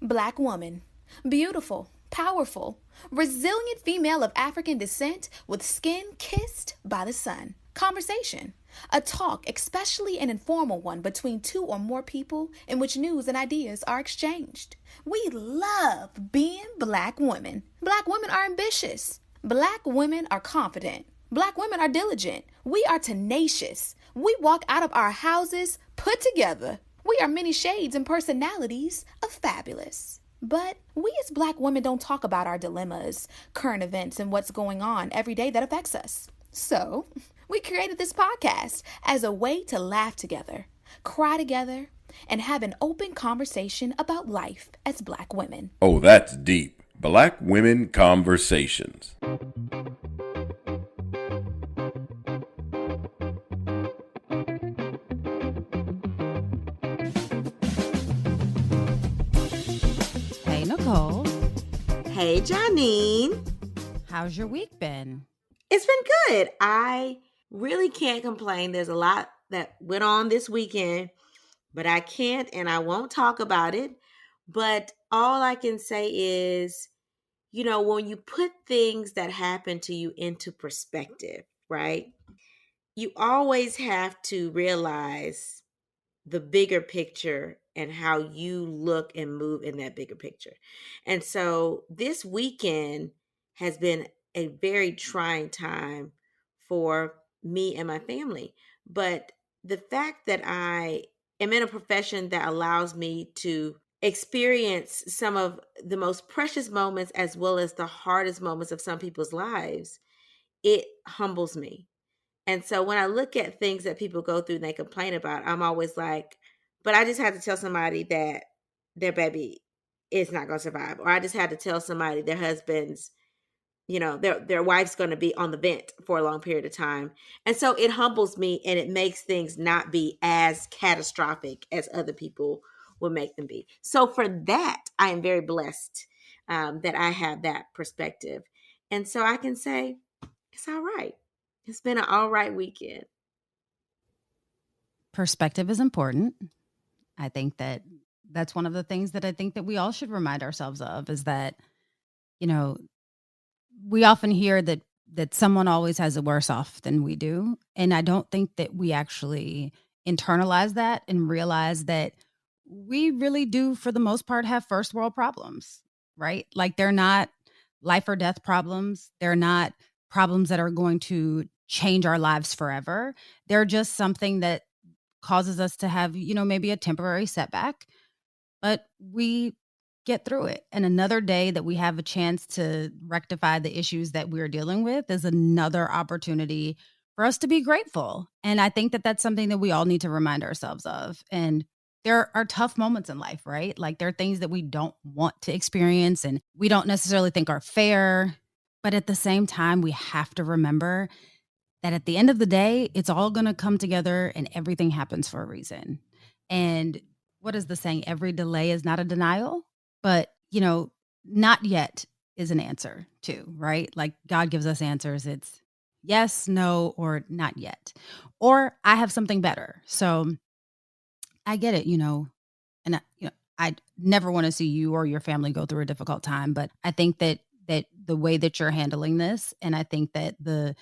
Black woman. Beautiful, powerful, resilient female of African descent with skin kissed by the sun. Conversation. A talk, especially an informal one between two or more people in which news and ideas are exchanged. We love being black women. Black women are ambitious. Black women are confident. Black women are diligent. We are tenacious. We walk out of our houses put together. We are many shades and personalities of fabulous. But we as black women don't talk about our dilemmas, current events, and what's going on every day that affects us. So, we created this podcast as a way to laugh together, cry together, and have an open conversation about life as black women. Oh, that's deep. Black Women Conversations. Hey, Nicole. Hey, Janine. How's your week been? It's been good. I really can't complain. There's a lot that went on this weekend, but I can't and I won't talk about it. But all I can say is, when you put things that happen to you into perspective, right? You always have to realize the bigger picture and how you look and move in that bigger picture. And so this weekend has been a very trying time for me and my family. But the fact that I am in a profession that allows me to experience some of the most precious moments as well as the hardest moments of some people's lives, it humbles me. And so when I look at things that people go through and they complain about, I'm always like, but I just had to tell somebody that their baby is not going to survive. Or I just had to tell somebody their husband's, their wife's going to be on the vent for a long period of time. And so it humbles me and it makes things not be as catastrophic as other people will make them be. So for that, I am very blessed that I have that perspective. And so I can say, it's all right. It's been an all right weekend. Perspective is important. I think that's one of the things that I think that we all should remind ourselves of is that, we often hear that someone always has it worse off than we do. And I don't think that we actually internalize that and realize that we really do, for the most part, have first world problems, right? Like they're not life or death problems. They're not problems that are going to change our lives forever. They're just something that causes us to have, maybe a temporary setback, but we get through it. And another day that we have a chance to rectify the issues that we're dealing with is another opportunity for us to be grateful. And I think that that's something that we all need to remind ourselves of. And there are tough moments in life, right? Like there are things that we don't want to experience and we don't necessarily think are fair. But at the same time, we have to remember that at the end of the day, it's all going to come together and everything happens for a reason. And what is the saying? Every delay is not a denial, but, not yet is an answer too, right? Like God gives us answers. It's yes, no, or not yet, or I have something better. So I get it, and I never want to see you or your family go through a difficult time, but I think that the way that you're handling this, and I think that the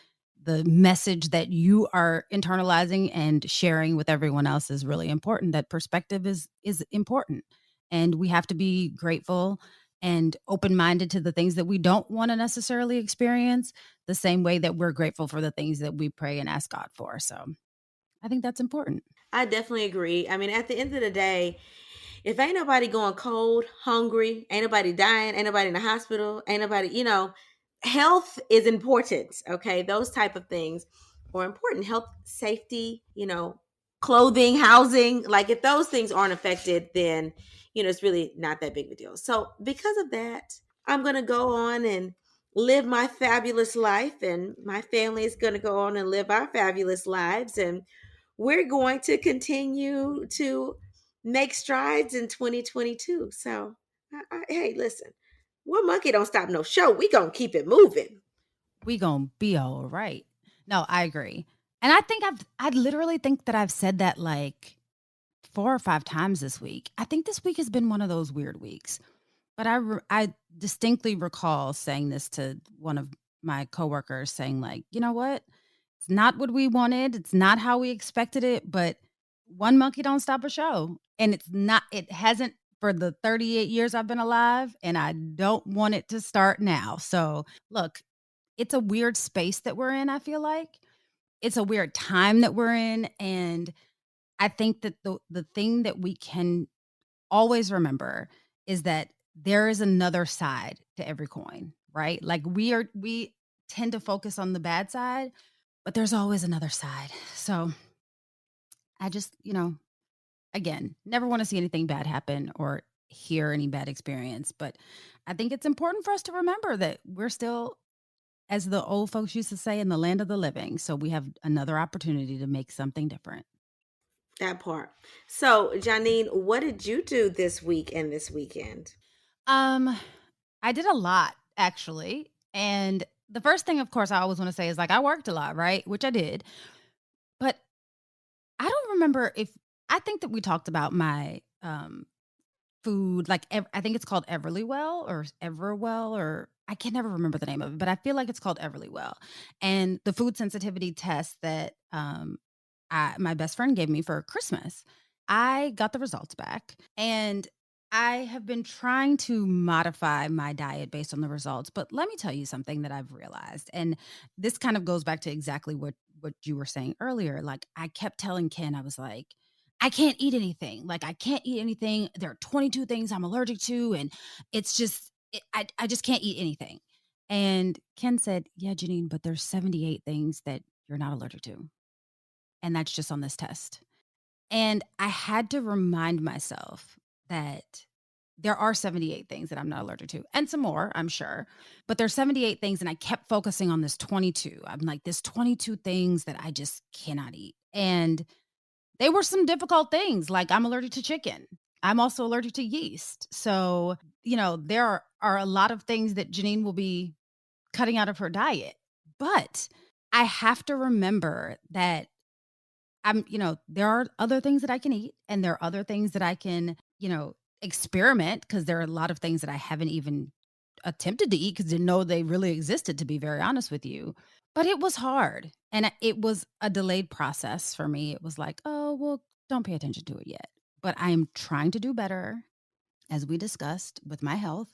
message that you are internalizing and sharing with everyone else is really important. That perspective is important. And we have to be grateful and open-minded to the things that we don't want to necessarily experience, the same way that we're grateful for the things that we pray and ask God for. So I think that's important. I definitely agree. I mean, at the end of the day, if ain't nobody going cold, hungry, ain't nobody dying, ain't nobody in the hospital, ain't nobody, health is important. Okay. Those type of things are important. Health, safety, clothing, housing. Like if those things aren't affected, then, it's really not that big of a deal. So because of that, I'm going to go on and live my fabulous life, and my family is going to go on and live our fabulous lives. And we're going to continue to make strides in 2022. So, hey, listen, one monkey don't stop no show. We gonna keep it moving. We gonna be all right. No, I agree. And I literally think that I've said that like 4 or 5 times this week. I think this week has been one of those weird weeks. But I distinctly recall saying this to one of my coworkers, saying like, you know what? It's not what we wanted. It's not how we expected it, but one monkey don't stop a show. And it hasn't for the 38 years I've been alive, and I don't want it to start now. So look, it's a weird space that we're in, I feel like. It's a weird time that we're in. And I think that the thing that we can always remember is that there is another side to every coin, right? Like we tend to focus on the bad side, but there's always another side. So I just, again, never want to see anything bad happen or hear any bad experience. But I think it's important for us to remember that we're still, as the old folks used to say, in the land of the living. So we have another opportunity to make something different. That part. So, Janine, what did you do this week and this weekend? I did a lot actually. And the first thing, of course, I always want to say is like I worked a lot, right? Which I did. But I don't remember if I think that we talked about my food, like I think it's called Everlywell or Everwell, or I can never remember the name of it, but I feel like it's called Everlywell. And the food sensitivity test that my best friend gave me for Christmas, I got the results back, and I have been trying to modify my diet based on the results. But let me tell you something that I've realized, and this kind of goes back to exactly what you were saying earlier. Like I kept telling Ken, I was like, I can't eat anything. Like I can't eat anything. There are 22 things I'm allergic to, and it's just I just can't eat anything. And Ken said, "Yeah, Janine, but there's 78 things that you're not allergic to, and that's just on this test." And I had to remind myself that there are 78 things that I'm not allergic to, and some more, I'm sure. But there's 78 things, and I kept focusing on this 22. I'm like, there's 22 things that I just cannot eat. And they were some difficult things. Like I'm allergic to chicken. I'm also allergic to yeast. So, there are a lot of things that Janine will be cutting out of her diet. But I have to remember that there are other things that I can eat, and there are other things that I can, experiment, because there are a lot of things that I haven't even attempted to eat because didn't know they really existed, to be very honest with you. But it was hard, and it was a delayed process for me. It was like, oh, well, don't pay attention to it yet. But I am trying to do better, as we discussed, with my health.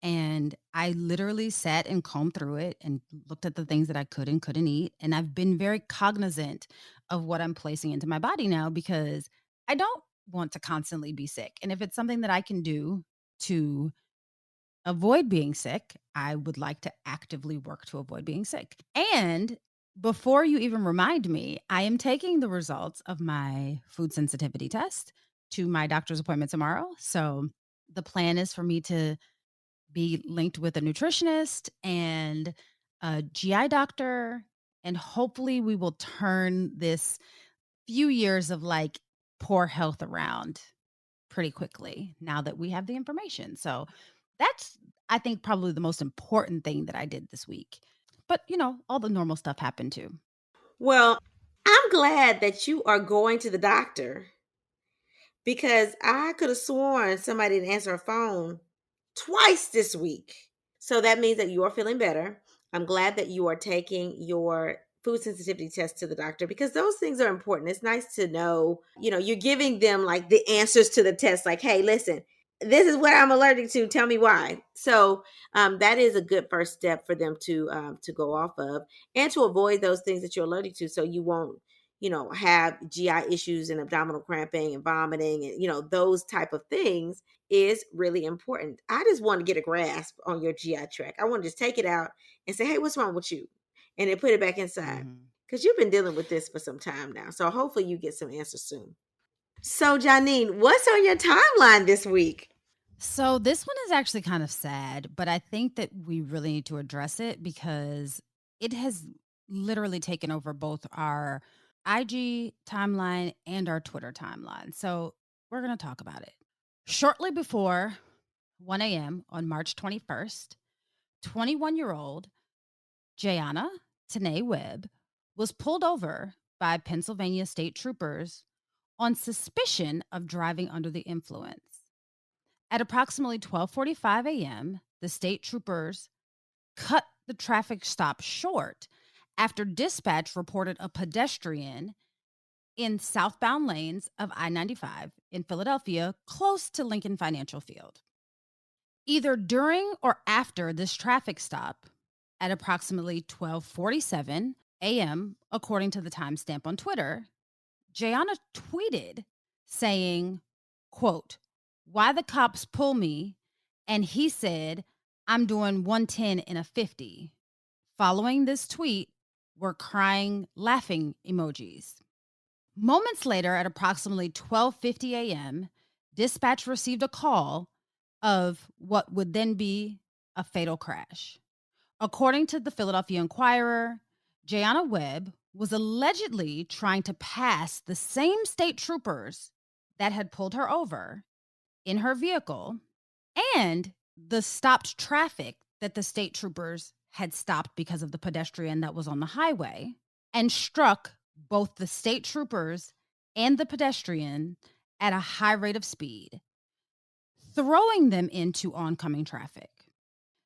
And I literally sat and combed through it and looked at the things that I could and couldn't eat. And I've been very cognizant of what I'm placing into my body now, because I don't want to constantly be sick. And if it's something that I can do to avoid being sick, I would like to actively work to avoid being sick. And before you even remind me, I am taking the results of my food sensitivity test to my doctor's appointment tomorrow. So the plan is for me to be linked with a nutritionist and a GI doctor. And hopefully we will turn this few years of like poor health around pretty quickly now that we have the information. So that's, I think, probably the most important thing that I did this week. But, all the normal stuff happened too. Well, I'm glad that you are going to the doctor, because I could have sworn somebody didn't answer a phone twice this week. So that means that you are feeling better. I'm glad that you are taking your food sensitivity test to the doctor, because those things are important. It's nice to know, you're giving them like the answers to the test, like, hey, listen, this is what I'm allergic to. Tell me why. So that is a good first step for them to go off of, and to avoid those things that you're allergic to, so you won't have GI issues and abdominal cramping and vomiting and, those type of things is really important. I just want to get a grasp on your GI tract. I want to just take it out and say, hey, what's wrong with you? And then put it back inside. Because you've been dealing with this for some time now. So hopefully you get some answers soon. So, Janine, what's on your timeline this week? So this one is actually kind of sad, but I think that we really need to address it, because it has literally taken over both our IG timeline and our Twitter timeline. So we're going to talk about it. Shortly before 1 a.m. on March 21st, 21-year-old Jayana Tanae Webb was pulled over by Pennsylvania state troopers on suspicion of driving under the influence. At approximately 12:45 a.m., the state troopers cut the traffic stop short after dispatch reported a pedestrian in southbound lanes of I-95 in Philadelphia, close to Lincoln Financial Field. Either during or after this traffic stop, at approximately 12:47 a.m., according to the timestamp on Twitter, Jayana tweeted saying, quote, "Why the cops pull me?" And he said, "I'm doing 110 in a 50. Following this tweet were crying, laughing emojis. Moments later, at approximately 12:50 a.m., dispatch received a call of what would then be a fatal crash. According to the Philadelphia Inquirer, Jayana Webb was allegedly trying to pass the same state troopers that had pulled her over in her vehicle and the stopped traffic that the state troopers had stopped because of the pedestrian that was on the highway, and struck both the state troopers and the pedestrian at a high rate of speed, throwing them into oncoming traffic.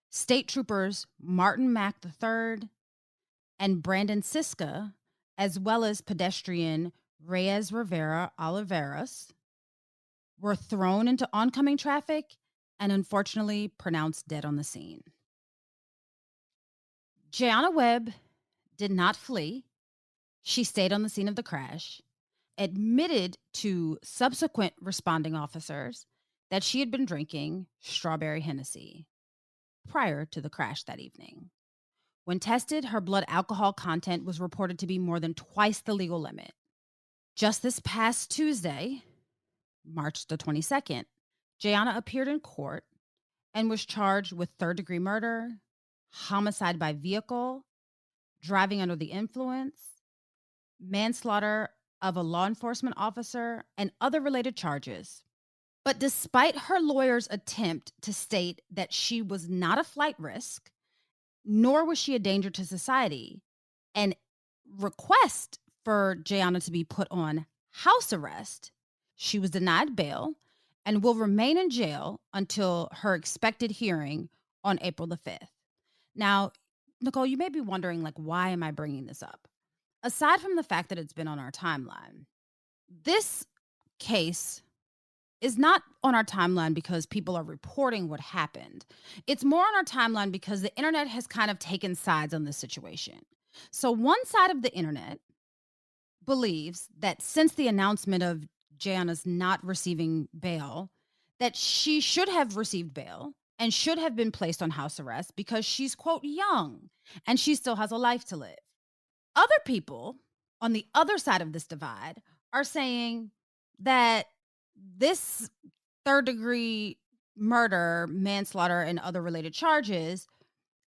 State troopers Martin Mack III and Brandon Siska, as well as pedestrian Reyes Rivera Oliveras, were thrown into oncoming traffic and unfortunately pronounced dead on the scene. Jayana Webb did not flee. She stayed on the scene of the crash, admitted to subsequent responding officers that she had been drinking strawberry Hennessy prior to the crash that evening. When tested, her blood alcohol content was reported to be more than twice the legal limit. Just this past Tuesday, March the 22nd, Jayana appeared in court and was charged with third-degree murder, homicide by vehicle, driving under the influence, manslaughter of a law enforcement officer, and other related charges. But despite her lawyer's attempt to state that she was not a flight risk, nor was she a danger to society, and request for Jayana to be put on house arrest, she was denied bail and will remain in jail until her expected hearing on April the 5th. Now, Nicole, you may be wondering, why am I bringing this up? Aside from the fact that it's been on our timeline, this case is not on our timeline because people are reporting what happened. It's more on our timeline because the internet has kind of taken sides on this situation. So one side of the internet believes that since the announcement of Jayana's not receiving bail, that she should have received bail and should have been placed on house arrest because she's, quote, young and she still has a life to live. Other people on the other side of this divide are saying that this third-degree murder, manslaughter, and other related charges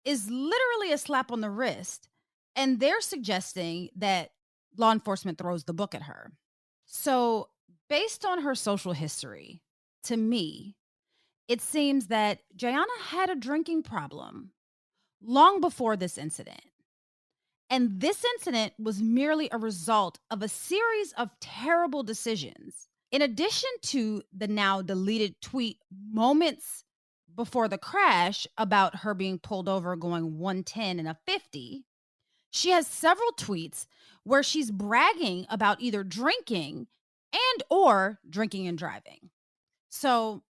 is literally a slap on the wrist. And they're suggesting that law enforcement throws the book at her. So based on her social history, to me, it seems that Jayana had a drinking problem long before this incident. And this incident was merely a result of a series of terrible decisions. In addition to the now deleted tweet moments before the crash about her being pulled over going 110 in a 50, she has several tweets where she's bragging about either drinking and or drinking and driving. So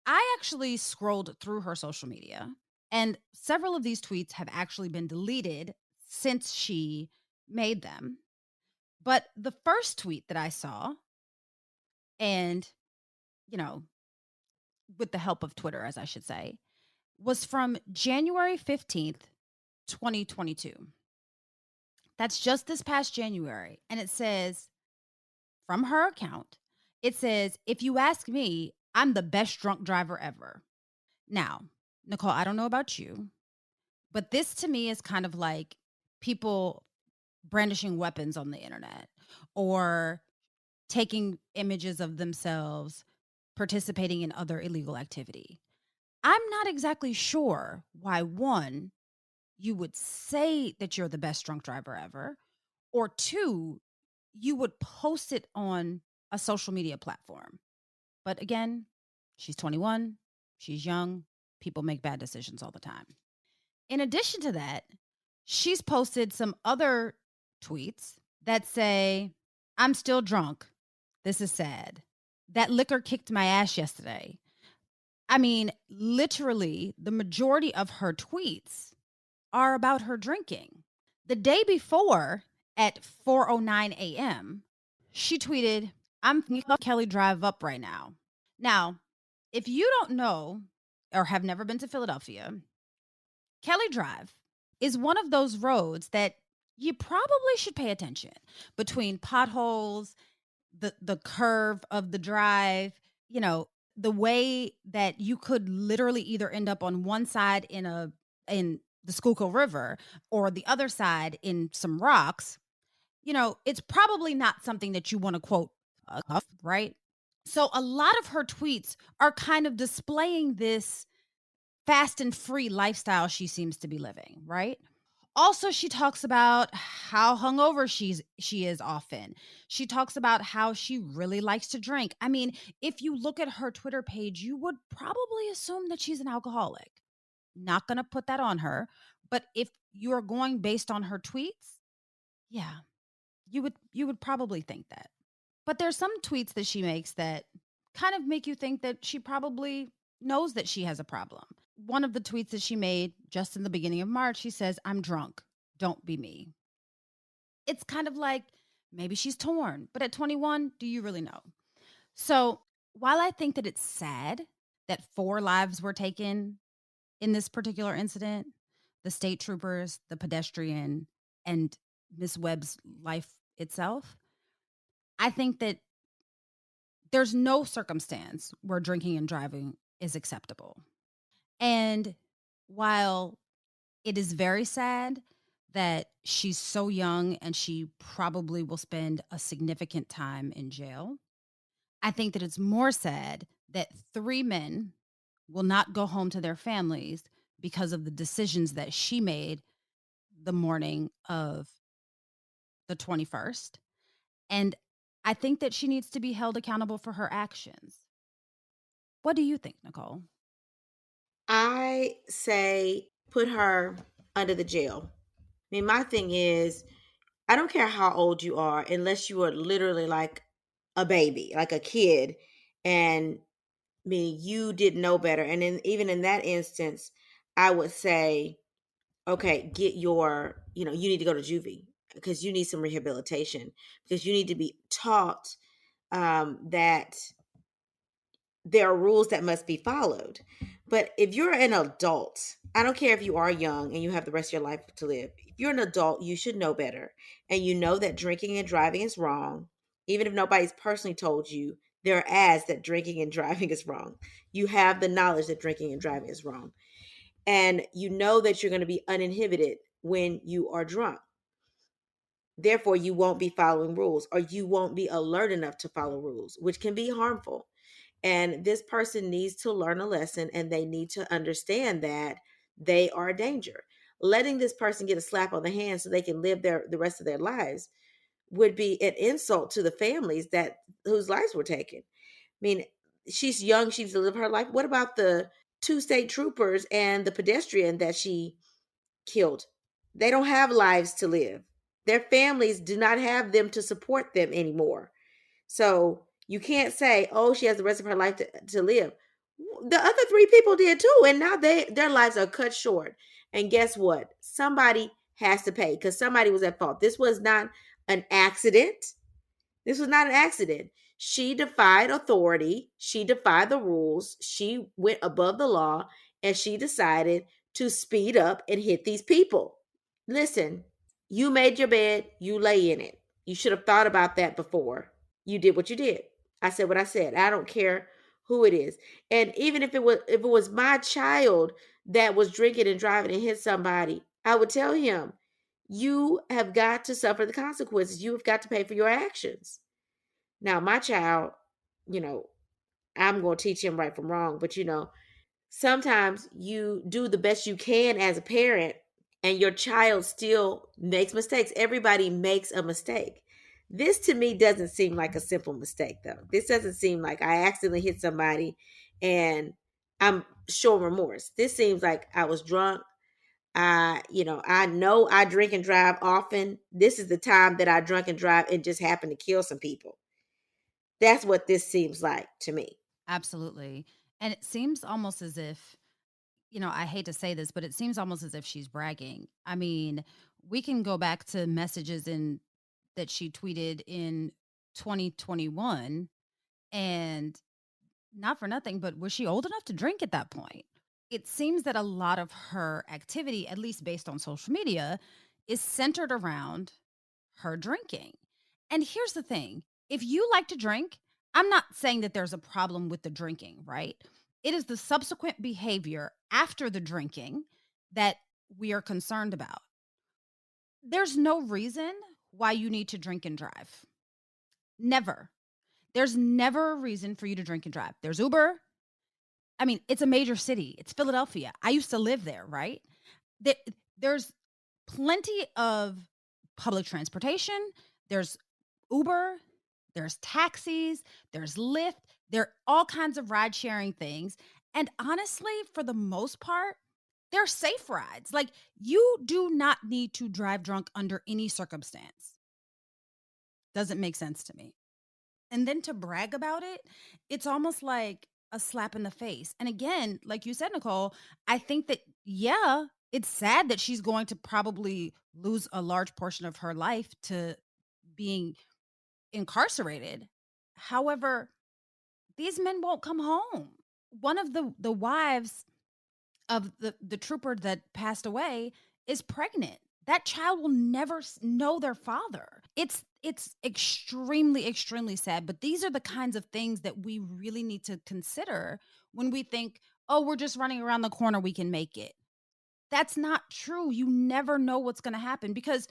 I actually scrolled through her social media, and several of these tweets have actually been deleted since she made them. But the first tweet that I saw, and, with the help of Twitter, as I should say, was from January 15th, 2022. That's just this past January. And it says, from her account, it says, "If you ask me, I'm the best drunk driver ever." Now, Nicole, I don't know about you, but this to me is kind of like people brandishing weapons on the internet or taking images of themselves participating in other illegal activity. I'm not exactly sure why, one, you would say that you're the best drunk driver ever, or two, you would post it on a social media platform. But again, she's 21, she's young, people make bad decisions all the time. In addition to that, she's posted some other tweets that say, I'm still drunk. This is sad. That liquor kicked my ass yesterday. I mean, literally, the majority of her tweets are about her drinking. The day before, at 4:09 a.m., she tweeted, I'm Kelly Drive up right now. Now, if you don't know or have never been to Philadelphia, Kelly Drive is one of those roads that you probably should pay attention between potholes, the curve of the drive, you know, the way that you could literally either end up on one side in the Schuylkill River or the other side in some rocks. You know, it's probably not something that you want to quote, right? So a lot of her tweets are kind of displaying this fast and free lifestyle she seems to be living, right? Also, she talks about how hungover she is often. She talks about how she really likes to drink. I mean, if you look at her Twitter page, you would probably assume that she's an alcoholic. Not going to put that on her, but if you are going based on her tweets, yeah, you would probably think that. But there's some tweets that she makes that kind of make you think that she probably knows that she has a problem. One of the tweets that she made just in the beginning of March, she says, I'm drunk. Don't be me. It's kind of like maybe she's torn, but at 21, do you really know? So while I think that it's sad that 4 lives were taken in this particular incident, the state troopers, the pedestrian, and Miss Webb's life itself, I think that there's no circumstance where drinking and driving is acceptable. And while it is very sad that she's so young and she probably will spend a significant time in jail, I think that it's more sad that 3 men will not go home to their families because of the decisions that she made the morning of the 21st. And I think that she needs to be held accountable for her actions. What do you think, Nicole? I say put her under the jail. I mean, my thing is, I don't care how old you are, unless you are literally like a baby, like a kid, and I mean, you didn't know better. And even in that instance, I would say, okay, get you need to go to juvie because you need some rehabilitation because you need to be taught that there are rules that must be followed. But if you're an adult, I don't care if you are young and you have the rest of your life to live. If you're an adult, you should know better. And you know that drinking and driving is wrong. Even if nobody's personally told you, there are ads that drinking and driving is wrong. You have the knowledge that drinking and driving is wrong. And you know that you're going to be uninhibited when you are drunk. Therefore, you won't be following rules or you won't be alert enough to follow rules, which can be harmful. And this person needs to learn a lesson and they need to understand that they are a danger. Letting this person get a slap on the hand so they can live the rest of their lives would be an insult to the families whose lives were taken. I mean, she's young, she's to live her life. What about the 2 state troopers and the pedestrian that she killed? They don't have lives to live. Their families do not have them to support them anymore. So you can't say, oh, she has the rest of her life to live. The other 3 people did too. And now their lives are cut short. And guess what? Somebody has to pay because somebody was at fault. This was not an accident. This was not an accident. She defied authority. She defied the rules. She went above the law and she decided to speed up and hit these people. Listen, you made your bed, you lay in it. You should have thought about that before you did what you did. I said what I said. I don't care who it is. And even if it was my child that was drinking and driving and hit somebody, I would tell him, you have got to suffer the consequences. You have got to pay for your actions. Now, my child, you know, I'm going to teach him right from wrong, but sometimes you do the best you can as a parent and your child still makes mistakes. Everybody makes a mistake. This to me doesn't seem like a simple mistake, though. This doesn't seem like I accidentally hit somebody and I'm showing remorse. This seems like I was drunk. I know I drink and drive often. This is the time that I drunk and drive and just happen to kill some people. That's what this seems like to me. Absolutely. And it seems almost as if, I hate to say this, but it seems almost as if she's bragging. I mean, we can go back to messages in that she tweeted in 2021, and not for nothing, but was she old enough to drink at that point? It seems that a lot of her activity, at least based on social media, is centered around her drinking. And here's the thing, if you like to drink, I'm not saying that there's a problem with the drinking, right? It is the subsequent behavior after the drinking that we are concerned about. There's no reason why you need to drink and drive. Never. There's never a reason for you to drink and drive. There's Uber. I mean, it's a major city. It's Philadelphia. I used to live there, right? There's plenty of public transportation. There's Uber, there's taxis, there's Lyft, there are all kinds of ride sharing things. And honestly, for the most part, they're safe rides. Like, you do not need to drive drunk under any circumstance. Doesn't make sense to me. And then to brag about it, it's almost like a slap in the face. And again, like you said, Nicole, I think that, yeah, it's sad that she's going to probably lose a large portion of her life to being incarcerated. However, these men won't come home. One of the wives of the trooper that passed away is pregnant. That child will never know their father. It's extremely sad, but these are the kinds of things that we really need to consider when we think, "Oh, we're just running around the corner, we can make it." That's not true. You never know what's going to happen, because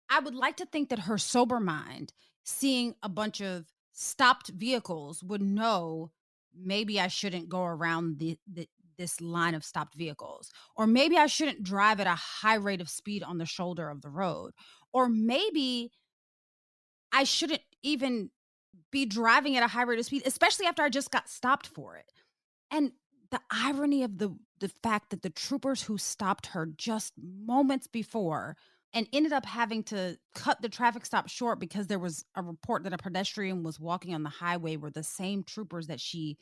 I would like to think that her sober mind, seeing a bunch of stopped vehicles, would know maybe I shouldn't go around this line of stopped vehicles, or maybe I shouldn't drive at a high rate of speed on the shoulder of the road, or maybe I shouldn't even be driving at a high rate of speed, especially after I just got stopped for it. And the irony of the fact that the troopers who stopped her just moments before and ended up having to cut the traffic stop short because there was a report that a pedestrian was walking on the highway were the same troopers that she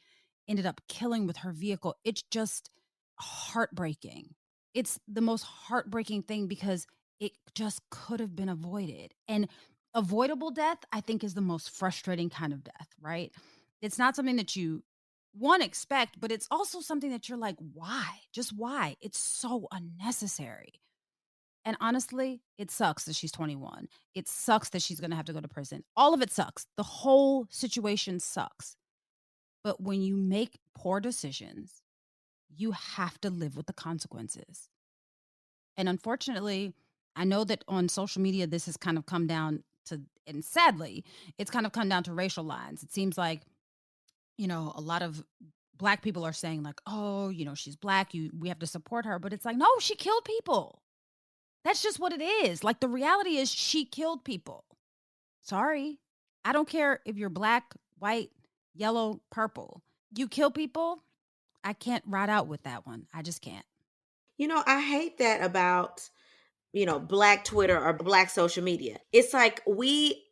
ended up killing with her vehicle. It's just heartbreaking. It's the most heartbreaking thing, because it just could have been avoided. And avoidable death, I think, is the most frustrating kind of death, right? It's not something that you one expect, but it's also something that you're like, why? Just why? It's so unnecessary. And honestly, it sucks that she's 21. It sucks that she's going to have to go to prison. All of it sucks. The whole situation sucks. But when you make poor decisions, you have to live with the consequences. And unfortunately, I know that on social media, this has kind of come down to, and sadly, it's kind of come down to racial lines. It seems like, a lot of Black people are saying, like, oh, she's Black, we have to support her. But it's like, no, she killed people. That's just what it is. Like, the reality is she killed people. Sorry. I don't care if you're Black, white, yellow, purple. You kill people. I can't ride out with that one. I just can't. I hate that about, Black Twitter or Black social media. It's like we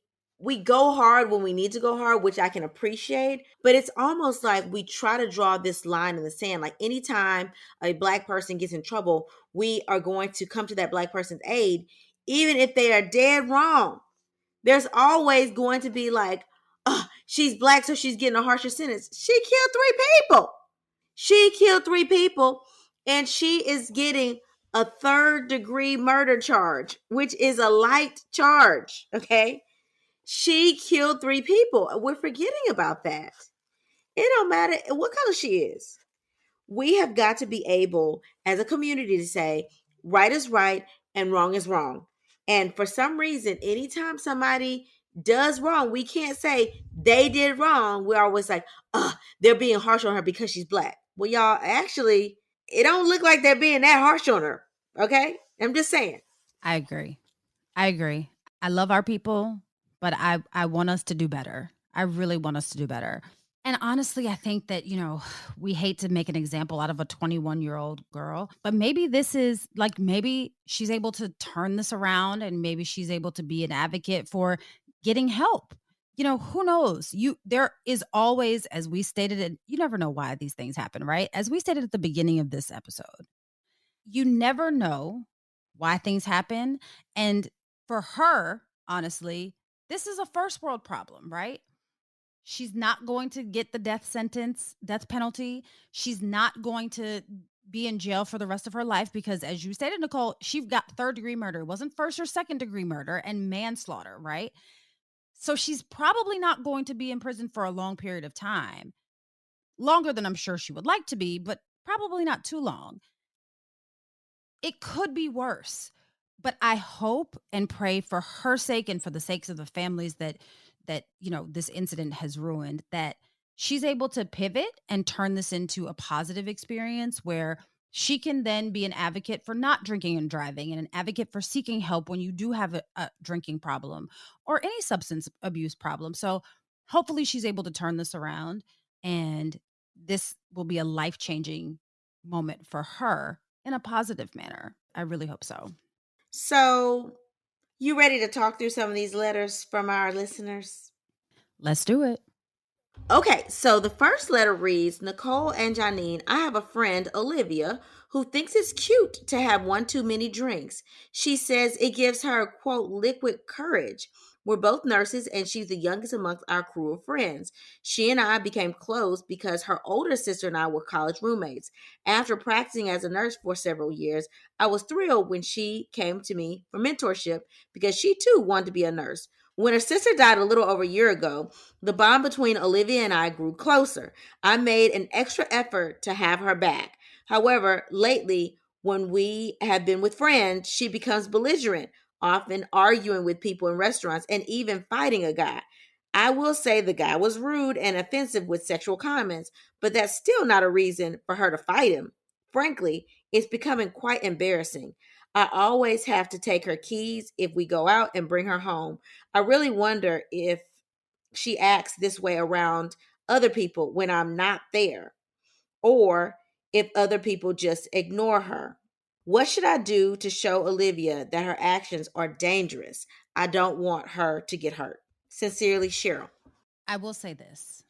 go hard when we need to go hard, which I can appreciate, but it's almost like we try to draw this line in the sand. Like, anytime a Black person gets in trouble, we are going to come to that Black person's aid, even if they are dead wrong. There's always going to be like, oh, she's Black, so she's getting a harsher sentence. She killed 3 people. She killed 3 people, and she is getting a 3rd-degree murder charge, which is a light charge. Okay. She killed 3 people. We're forgetting about that. It don't matter what color she is. We have got to be able, as a community, to say right is right and wrong is wrong. And for some reason, anytime somebody does wrong, we can't say they did wrong. We're always like, they're being harsh on her because she's Black. Well, y'all, actually, it don't look like they're being that harsh on her. Okay? I'm just saying. I agree. I love our people, but I want us to do better. I really want us to do better. And honestly, I think that, we hate to make an example out of a 21-year-old girl, but maybe this is like, maybe she's able to turn this around and maybe she's able to be an advocate for getting help. Who knows? There is always, as we stated, and you never know why these things happen, right? As we stated at the beginning of this episode, you never know why things happen. And for her, honestly, this is a first world problem, right? She's not going to get the death penalty. She's not going to be in jail for the rest of her life because, as you stated, Nicole, she got third-degree murder. It wasn't first or second-degree murder and manslaughter, right? So she's probably not going to be in prison for a long period of time, longer than I'm sure she would like to be, but probably not too long. It could be worse, but I hope and pray for her sake and for the sakes of the families that this incident has ruined, that she's able to pivot and turn this into a positive experience where she can then be an advocate for not drinking and driving and an advocate for seeking help when you do have a drinking problem or any substance abuse problem. So hopefully she's able to turn this around, and this will be a life-changing moment for her in a positive manner. I really hope so. So, you ready to talk through some of these letters from our listeners? Let's do it. Okay, so the first letter reads, Nicole and Janine, I have a friend, Olivia, who thinks it's cute to have one too many drinks. She says it gives her, quote, liquid courage. We're both nurses, and she's the youngest amongst our crew of friends. She and I became close because her older sister and I were college roommates. After practicing as a nurse for several years, I was thrilled when she came to me for mentorship because she too wanted to be a nurse. When her sister died a little over a year ago, the bond between Olivia and I grew closer. I made an extra effort to have her back. However, lately, when we have been with friends, she becomes belligerent, often arguing with people in restaurants and even fighting a guy. I will say the guy was rude and offensive with sexual comments, but that's still not a reason for her to fight him. Frankly, it's becoming quite embarrassing. I always have to take her keys if we go out and bring her home. I really wonder if she acts this way around other people when I'm not there, or if other people just ignore her. What should I do to show Olivia that her actions are dangerous? I don't want her to get hurt. Sincerely, Cheryl. I will say this.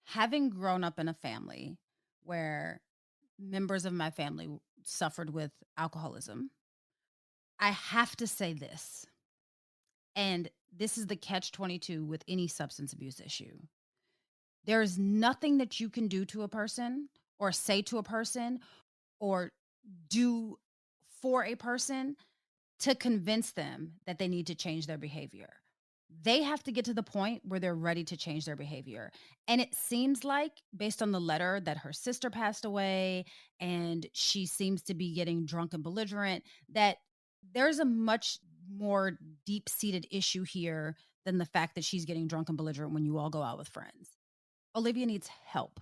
Having grown up in a family where members of my family suffered with alcoholism, I have to say this. And this is the catch-22 with any substance abuse issue. There is nothing that you can do to a person or say to a person or do for a person to convince them that they need to change their behavior. They have to get to the point where they're ready to change their behavior. And it seems like, based on the letter, that her sister passed away and she seems to be getting drunk and belligerent, that there's a much more deep-seated issue here than the fact that she's getting drunk and belligerent when you all go out with friends. Olivia needs help.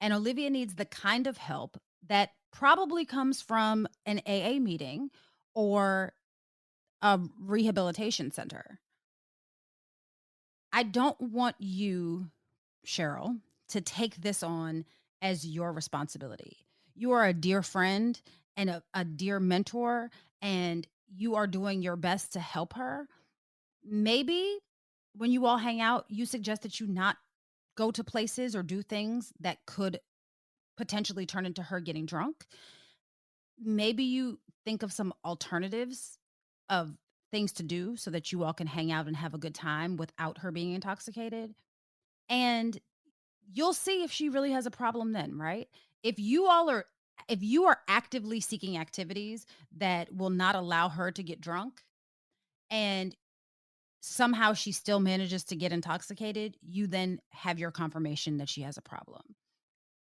And Olivia needs the kind of help that probably comes from an AA meeting or a rehabilitation center. I don't want you, Cheryl, to take this on as your responsibility. You are a dear friend and a dear mentor, and you are doing your best to help her. Maybe when you all hang out, you suggest that you not go to places or do things that could potentially turn into her getting drunk. Maybe you think of some alternatives of things to do so that you all can hang out and have a good time without her being intoxicated. And you'll see if she really has a problem then, right? If you are actively seeking activities that will not allow her to get drunk and somehow she still manages to get intoxicated, you then have your confirmation that she has a problem.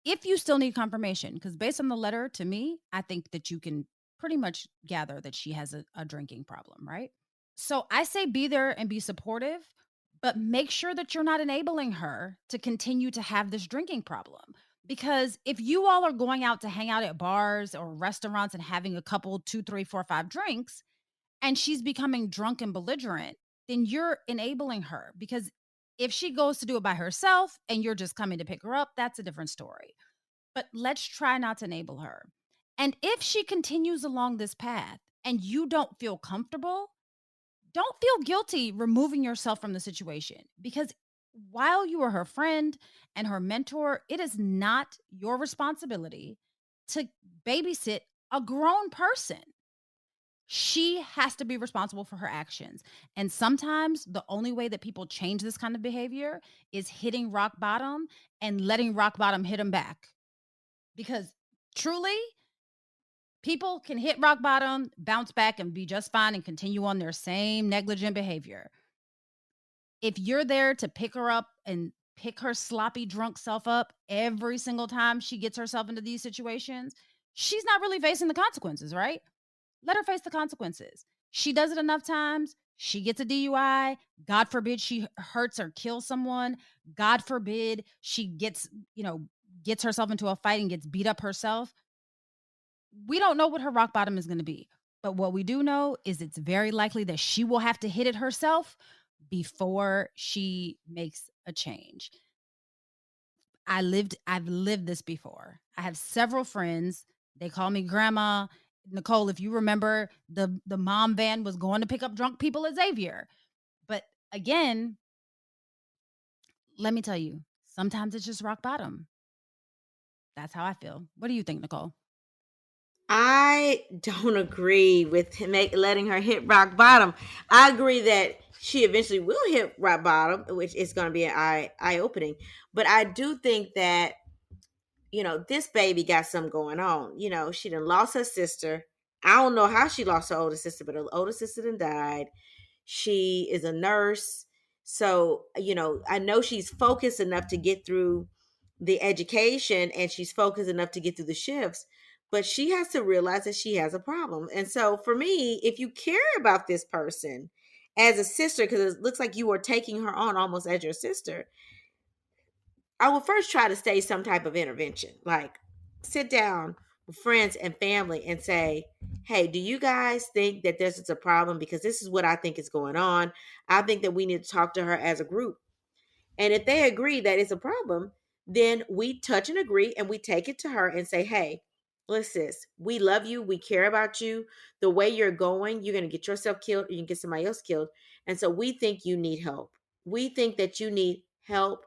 If you still need confirmation, because based on the letter to me, I think that you can pretty much gather that she has a drinking problem, right? So I say be there and be supportive, but make sure that you're not enabling her to continue to have this drinking problem. Because if you all are going out to hang out at bars or restaurants and having a couple, 2, 3, 4, 5 drinks, and she's becoming drunk and belligerent, then you're enabling her. Because if she goes to do it by herself and you're just coming to pick her up, that's a different story. But let's try not to enable her. And if she continues along this path and you don't feel comfortable, don't feel guilty removing yourself from the situation, because while you are her friend and her mentor, it is not your responsibility to babysit a grown person. She has to be responsible for her actions. And sometimes the only way that people change this kind of behavior is hitting rock bottom and letting rock bottom hit them back. Because truly, people can hit rock bottom, bounce back, and be just fine and continue on their same negligent behavior. If you're there to pick her up and pick her sloppy, drunk self up every single time she gets herself into these situations, she's not really facing the consequences, right? Let her face the consequences. She does it enough times. She gets a DUI. God forbid she hurts or kills someone. God forbid she gets herself into a fight and gets beat up herself. We don't know what her rock bottom is going to be. But what we do know is it's very likely that she will have to hit it herself before she makes a change. I've lived this before. I have several friends. They call me grandma. Nicole, if you remember, the mom van was going to pick up drunk people at Xavier. But again, let me tell you, sometimes it's just rock bottom. That's how I feel. What do you think, Nicole? I don't agree with letting her hit rock bottom. I agree that she eventually will hit rock bottom, which is going to be an eye-opening. But I do think that, this baby got something going on. She done lost her sister. I don't know how she lost her older sister, but her older sister done died. She is a nurse. So, I know she's focused enough to get through the education, and she's focused enough to get through the shifts, but she has to realize that she has a problem. And so for me, if you care about this person as a sister, because it looks like you are taking her on almost as your sister, I will first try to stay some type of intervention, like sit down with friends and family and say, hey, do you guys think that this is a problem? Because this is what I think is going on. I think that we need to talk to her as a group. And if they agree that it's a problem, then we touch and agree and we take it to her and say, hey, listen, sis, we love you. We care about you. The way you're going, you're going to get yourself killed or you can get somebody else killed. And so we think you need help. We think that you need help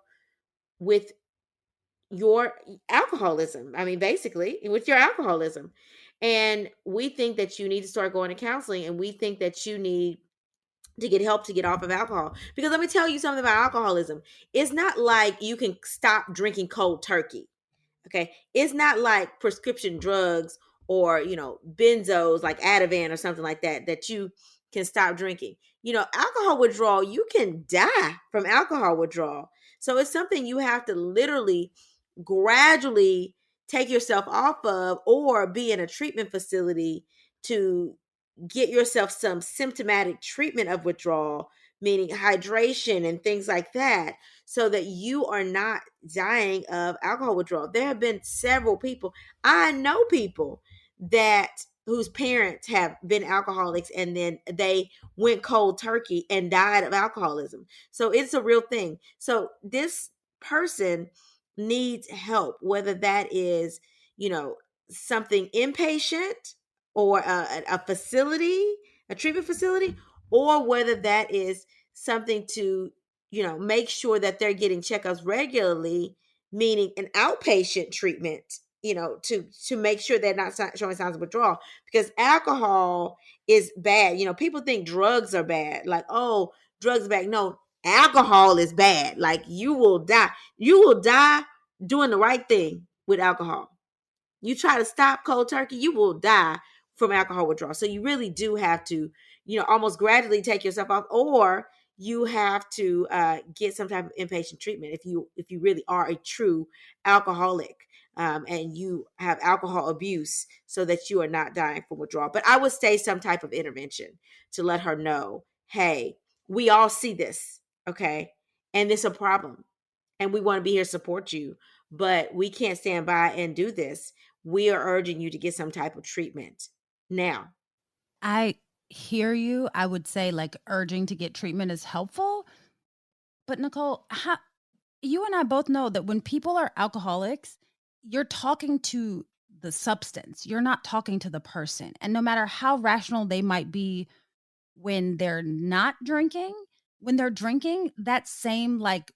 with your alcoholism. I mean, basically, with your alcoholism. And we think that you need to start going to counseling, and we think that you need to get help to get off of alcohol. Because let me tell you something about alcoholism. It's not like you can stop drinking cold turkey. Okay. It's not like prescription drugs or, benzos like Ativan or something like that, that you can stop drinking. Alcohol withdrawal, you can die from alcohol withdrawal. So it's something you have to literally gradually take yourself off of, or be in a treatment facility to get yourself some symptomatic treatment of withdrawal, meaning hydration and things like that, so that you are not dying of alcohol withdrawal. There have been several people, I know people that whose parents have been alcoholics, and then they went cold turkey and died of alcoholism. So it's a real thing. So this person needs help, whether that is, something inpatient or a facility, a treatment facility, or whether that is something to, make sure that they're getting checkups regularly, meaning an outpatient treatment, to make sure they're not showing signs of withdrawal. Because alcohol is bad. People think drugs are bad. Like, oh, drugs are bad. No, alcohol is bad. Like, you will die. You will die doing the right thing with alcohol. You try to stop cold turkey, you will die from alcohol withdrawal. So you really do have to, almost gradually take yourself off, or you have to get some type of inpatient treatment if you really are a true alcoholic, and you have alcohol abuse, so that you are not dying from withdrawal. But I would say some type of intervention to let her know, hey, we all see this, okay, and it's a problem, and we want to be here to support you, but we can't stand by and do this. We are urging you to get some type of treatment now. hear you. I would say like urging to get treatment is helpful. But Nicole, you and I both know that when people are alcoholics, you're talking to the substance. You're not talking to the person. And no matter how rational they might be when they're not drinking, when they're drinking, that same like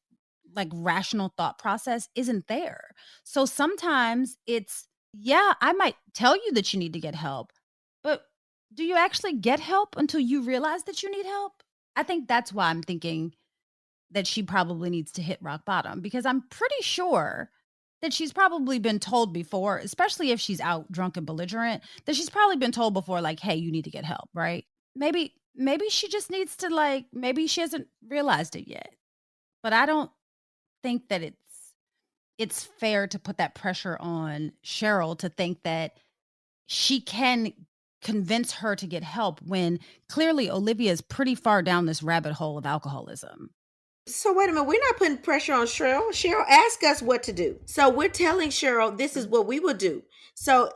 rational thought process isn't there. So sometimes it's, yeah, I might tell you that you need to get help, but do you actually get help until you realize that you need help? I think that's why I'm thinking that she probably needs to hit rock bottom, because I'm pretty sure that she's probably been told before, especially if she's out drunk and belligerent, that she's probably been told before, like, hey, you need to get help, right? Maybe she just needs to, like, maybe she hasn't realized it yet. But I don't think that it's fair to put that pressure on Cheryl to think that she can convince her to get help when clearly Olivia is pretty far down this rabbit hole of alcoholism. So wait a minute, we're not putting pressure on Cheryl. Cheryl asked us what to do. So we're telling Cheryl this is what we will do. So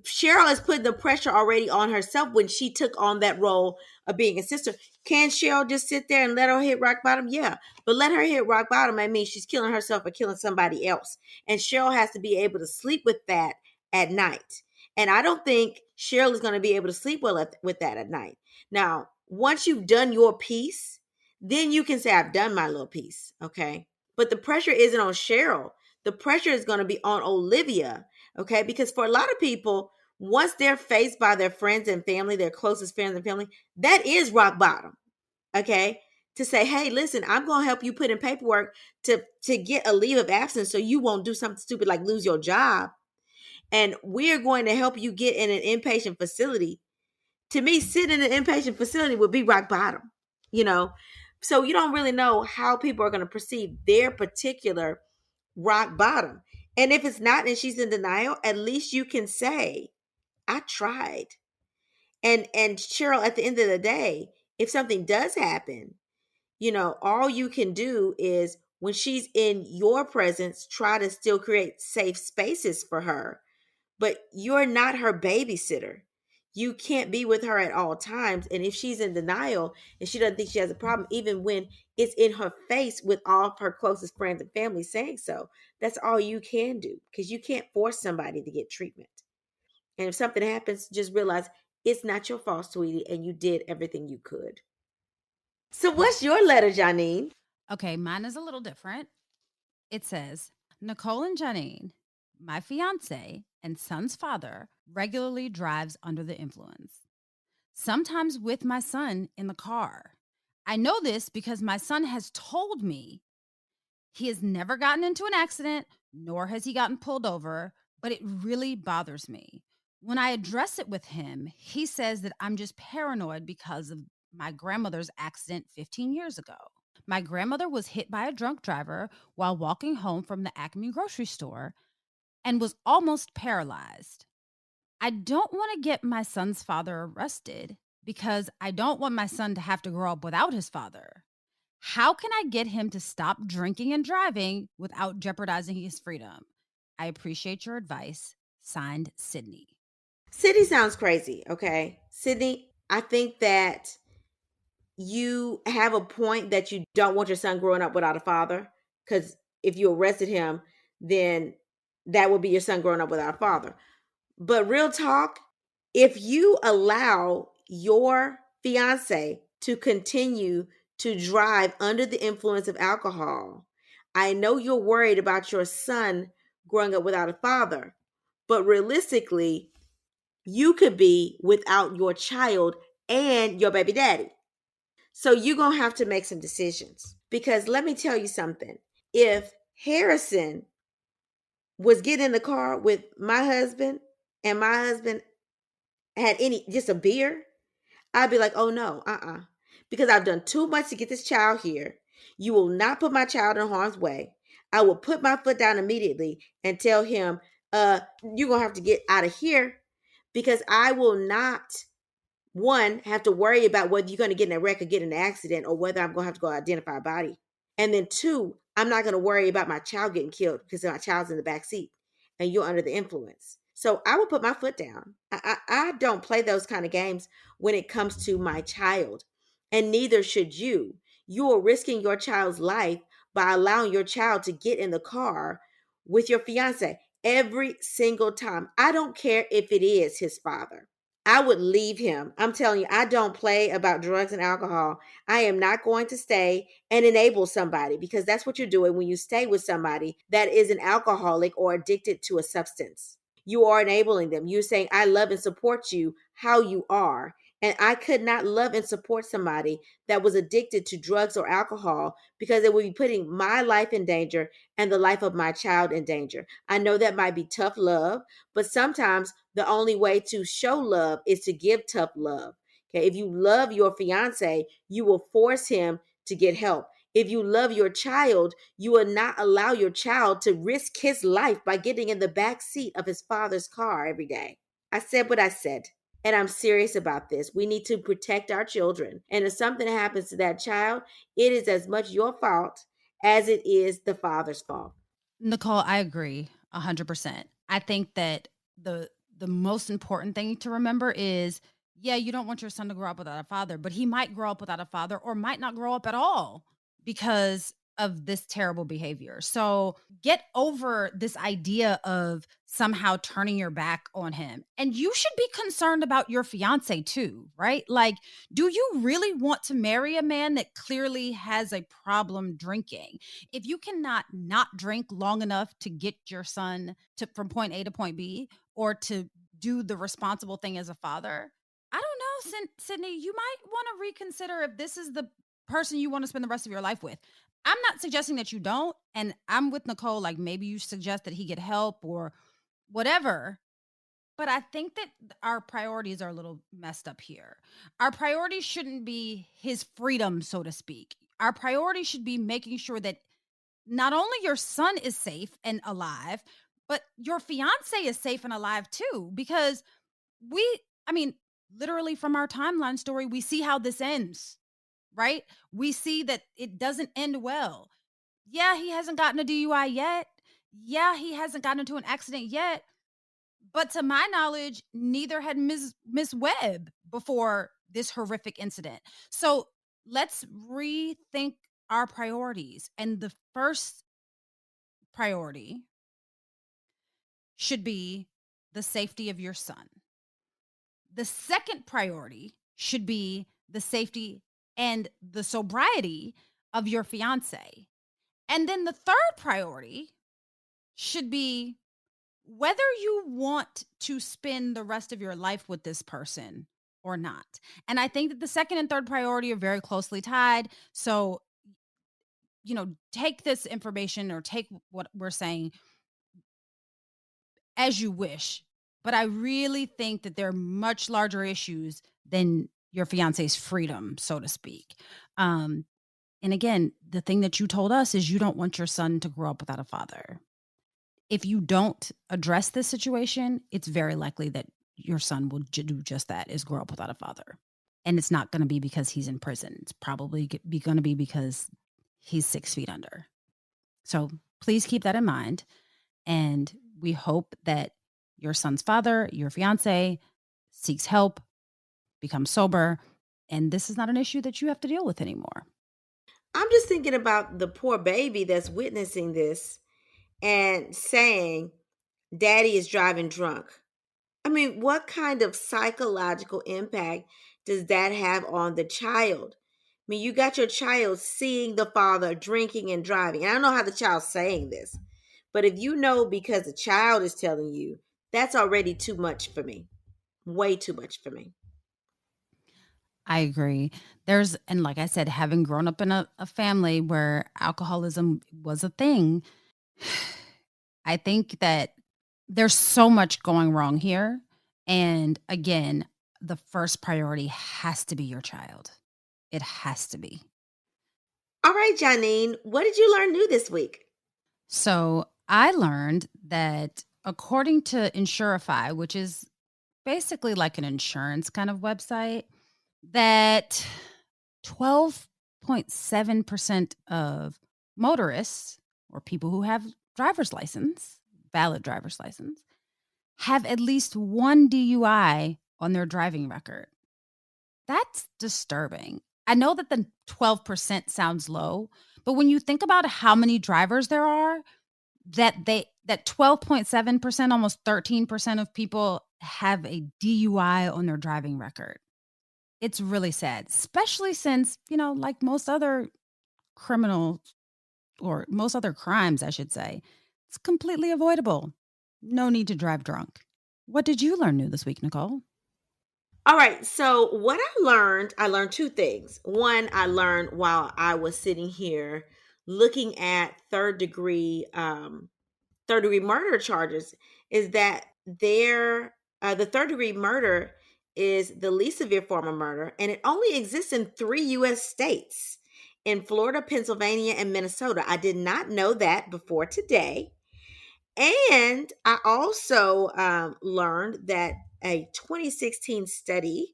Cheryl is putting the pressure already on herself when she took on that role of being a sister. Can Cheryl just sit there and let her hit rock bottom? Yeah. But let her hit rock bottom, I mean she's killing herself or killing somebody else. And Cheryl has to be able to sleep with that at night. And I don't think Cheryl is going to be able to sleep well with that at night. Now, once you've done your piece, then you can say, I've done my little piece. Okay. But the pressure isn't on Cheryl. The pressure is going to be on Olivia. Okay. Because for a lot of people, once they're faced by their friends and family, their closest friends and family, that is rock bottom. Okay. To say, hey, listen, I'm going to help you put in paperwork to get a leave of absence so you won't do something stupid like lose your job. And we're going to help you get in an inpatient facility. To me, sitting in an inpatient facility would be rock bottom, you know? So you don't really know how people are going to perceive their particular rock bottom. And if it's not and she's in denial, at least you can say, I tried. And Cheryl, at the end of the day, if something does happen, all you can do is when she's in your presence, try to still create safe spaces for her. But you're not her babysitter. You can't be with her at all times. And if she's in denial and she doesn't think she has a problem, even when it's in her face with all of her closest friends and family saying so, that's all you can do, because you can't force somebody to get treatment. And if something happens, just realize it's not your fault, sweetie, and you did everything you could. So what's your letter, Janine? Okay, mine is a little different. It says, Nicole and Janine, my fiance and son's father, regularly drives under the influence, sometimes with my son in the car. I know this because my son has told me he has never gotten into an accident, nor has he gotten pulled over, but it really bothers me. When I address it with him, he says that I'm just paranoid because of my grandmother's accident 15 years ago. My grandmother was hit by a drunk driver while walking home from the Acme grocery store and was almost paralyzed. I don't want to get my son's father arrested because I don't want my son to have to grow up without his father. How can I get him to stop drinking and driving without jeopardizing his freedom? I appreciate your advice. Signed, Sydney. Sydney sounds crazy, okay? Sydney, I think that you have a point that you don't want your son growing up without a father, because if you arrested him, then that would be your son growing up without a father. But real talk, if you allow your fiance to continue to drive under the influence of alcohol, I know you're worried about your son growing up without a father, but realistically, you could be without your child and your baby daddy. So you're going to have to make some decisions, because let me tell you something. If Harrison was getting in the car with my husband and my husband had just a beer, I'd be like, oh no, because I've done too much to get this child here. You will not put my child in harm's way. I will put my foot down immediately and tell him, you're going to have to get out of here, because I will not, one, have to worry about whether you're going to get in a wreck or get in an accident, or whether I'm going to have to go identify a body. And then two, I'm not going to worry about my child getting killed because my child's in the back seat and you're under the influence. So I will put my foot down. I don't play those kind of games when it comes to my child, and neither should you. You are risking your child's life by allowing your child to get in the car with your fiance every single time. I don't care if it is his father. I would leave him. I'm telling you, I don't play about drugs and alcohol. I am not going to stay and enable somebody, because that's what you're doing when you stay with somebody that is an alcoholic or addicted to a substance. You are enabling them. You're saying, I love and support you how you are. And I could not love and support somebody that was addicted to drugs or alcohol, because it would be putting my life in danger and the life of my child in danger. I know that might be tough love, but sometimes the only way to show love is to give tough love. Okay. If you love your fiance, you will force him to get help. If you love your child, you will not allow your child to risk his life by getting in the back seat of his father's car every day. I said what I said, and I'm serious about this. We need to protect our children. And if something happens to that child, it is as much your fault as it is the father's fault. Nicole, I agree 100%. I think that the most important thing to remember is, yeah, you don't want your son to grow up without a father, but he might grow up without a father or might not grow up at all because of this terrible behavior. So get over this idea of somehow turning your back on him. And you should be concerned about your fiance too, right? Like, do you really want to marry a man that clearly has a problem drinking? If you cannot not drink long enough to get your son to from point A to point B, or to do the responsible thing as a father, I don't know, Sydney, you might want to reconsider if this is the person you want to spend the rest of your life with. I'm not suggesting that you don't. And I'm with Nicole, like maybe you suggest that he get help or whatever. But I think that our priorities are a little messed up here. Our priorities shouldn't be his freedom, so to speak. Our priority should be making sure that not only your son is safe and alive, but your fiance is safe and alive too. Because I mean, literally from our timeline story, we see how this ends, right? We see that it doesn't end well. Yeah, he hasn't gotten a DUI yet. Yeah, he hasn't gotten into an accident yet. But to my knowledge, neither had Miss Webb before this horrific incident. So let's rethink our priorities. And the first priority should be the safety of your son. The second priority should be the safety and the sobriety of your fiance. And then the third priority should be whether you want to spend the rest of your life with this person or not. And I think that the second and third priority are very closely tied. So, take this information or take what we're saying as you wish. But I really think that there are much larger issues than your fiance's freedom, so to speak. And again, the thing that you told us is you don't want your son to grow up without a father. If you don't address this situation, it's very likely that your son will do just that, is grow up without a father. And it's not going to be because he's in prison. It's probably going to be because he's 6 feet under. So please keep that in mind. And we hope that your son's father, your fiance, seeks help, becomes sober, and this is not an issue that you have to deal with anymore. I'm just thinking about the poor baby that's witnessing this and saying, Daddy is driving drunk. I mean, what kind of psychological impact does that have on the child? I mean, you got your child seeing the father drinking and driving. And I don't know how the child's saying this, but if you know because the child is telling you, that's already too much for me. Way too much for me. I agree. And like I said, having grown up in a family where alcoholism was a thing, I think that there's so much going wrong here. And again, the first priority has to be your child. It has to be. All right, Janine, what did you learn new this week? So I learned that according to Insurify, which is basically like an insurance kind of website, that 12.7% of motorists or people who have valid driver's license, have at least one DUI on their driving record. That's disturbing. I know that the 12% sounds low, but when you think about how many drivers there are, that 12.7%, almost 13% of people have a DUI on their driving record. It's really sad, especially since, like most other criminals or most other crimes, I should say, it's completely avoidable. No need to drive drunk. What did you learn new this week, Nicole? All right. So what I learned two things. One, I learned while I was sitting here looking at third degree murder charges is that the third degree murder is the least severe form of murder, and it only exists in 3 U.S. states, in Florida, Pennsylvania, and Minnesota. I did not know that before today. And I also learned that a 2016 study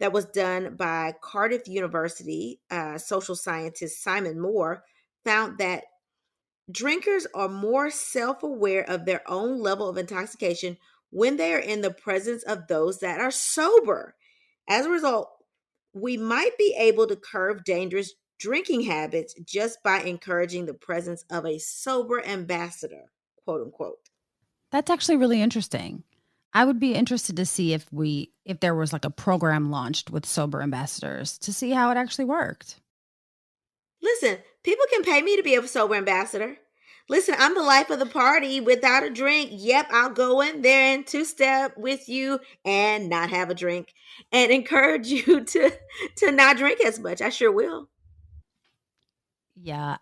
that was done by Cardiff University social scientist Simon Moore found that drinkers are more self-aware of their own level of intoxication when they are in the presence of those that are sober. As a result, we might be able to curb dangerous drinking habits just by encouraging the presence of a sober ambassador, quote unquote. That's actually really interesting. I would be interested to see if there was like a program launched with sober ambassadors to see how it actually worked. Listen, people can pay me to be a sober ambassador. Listen, I'm the life of the party without a drink. Yep, I'll go in there and two-step with you and not have a drink and encourage you to not drink as much. I sure will. Yeah,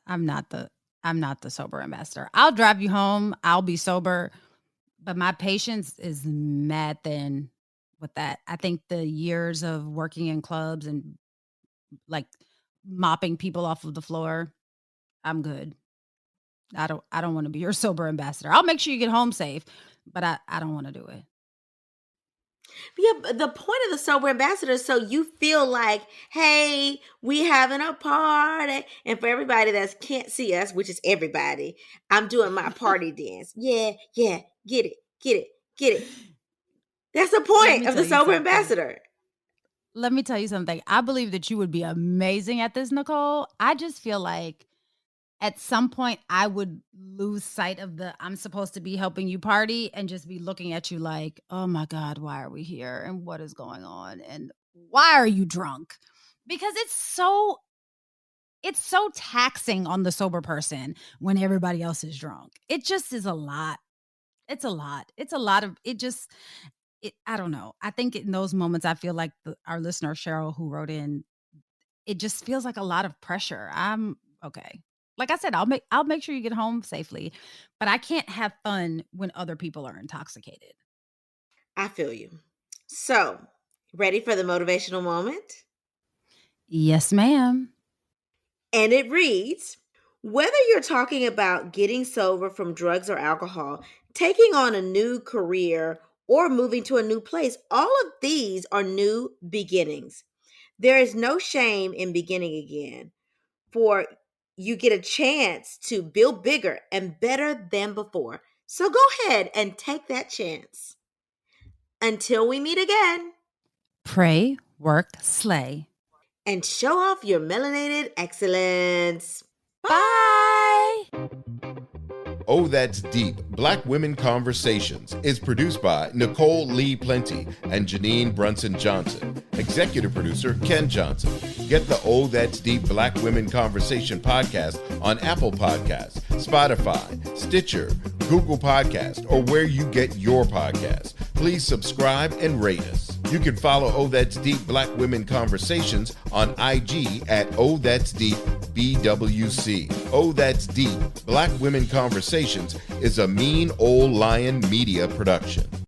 I'm not the sober ambassador. I'll drive you home. I'll be sober, but my patience is mad thin with that. I think the years of working in clubs and like mopping people off of the floor, I'm good. I don't want to be your sober ambassador. I'll make sure you get home safe, but I don't want to do it. Yeah, but the point of the sober ambassador is so you feel like, hey, we having a party. And for everybody that can't see us, which is everybody, I'm doing my party dance. Yeah, get it. That's the point of the sober ambassador. Let me tell you something. I believe that you would be amazing at this, Nicole. I just feel like at some point I would lose sight of I'm supposed to be helping you party and just be looking at you like, oh my God, why are we here? And what is going on? And why are you drunk? Because it's so taxing on the sober person when everybody else is drunk. It just is a lot. It's a lot. It's a lot of it. Just I don't know. I think in those moments, I feel like our listener Cheryl, who wrote in, it just feels like a lot of pressure. I'm okay. Like I said, I'll make sure you get home safely, but I can't have fun when other people are intoxicated. I feel you. So, ready for the motivational moment? Yes, ma'am. And it reads, whether you're talking about getting sober from drugs or alcohol, taking on a new career, or moving to a new place, all of these are new beginnings. There is no shame in beginning again, for you get a chance to build bigger and better than before. So go ahead and take that chance. Until we meet again. Pray, work, slay. And show off your melanated excellence. Bye! Oh, That's Deep, Black Women Conversations is produced by Nicole Lee Plenty and Janine Brunson Johnson. Executive producer, Ken Johnson. Get the Oh, That's Deep, Black Women Conversation podcast on Apple Podcasts, Spotify, Stitcher, Google Podcast, or where you get your podcasts. Please subscribe and rate us. You can follow Oh, That's Deep, Black Women Conversations on IG at Oh, That's Deep, BWC. Oh, That's Deep, Black Women Conversations is a Mean Old Lion media production.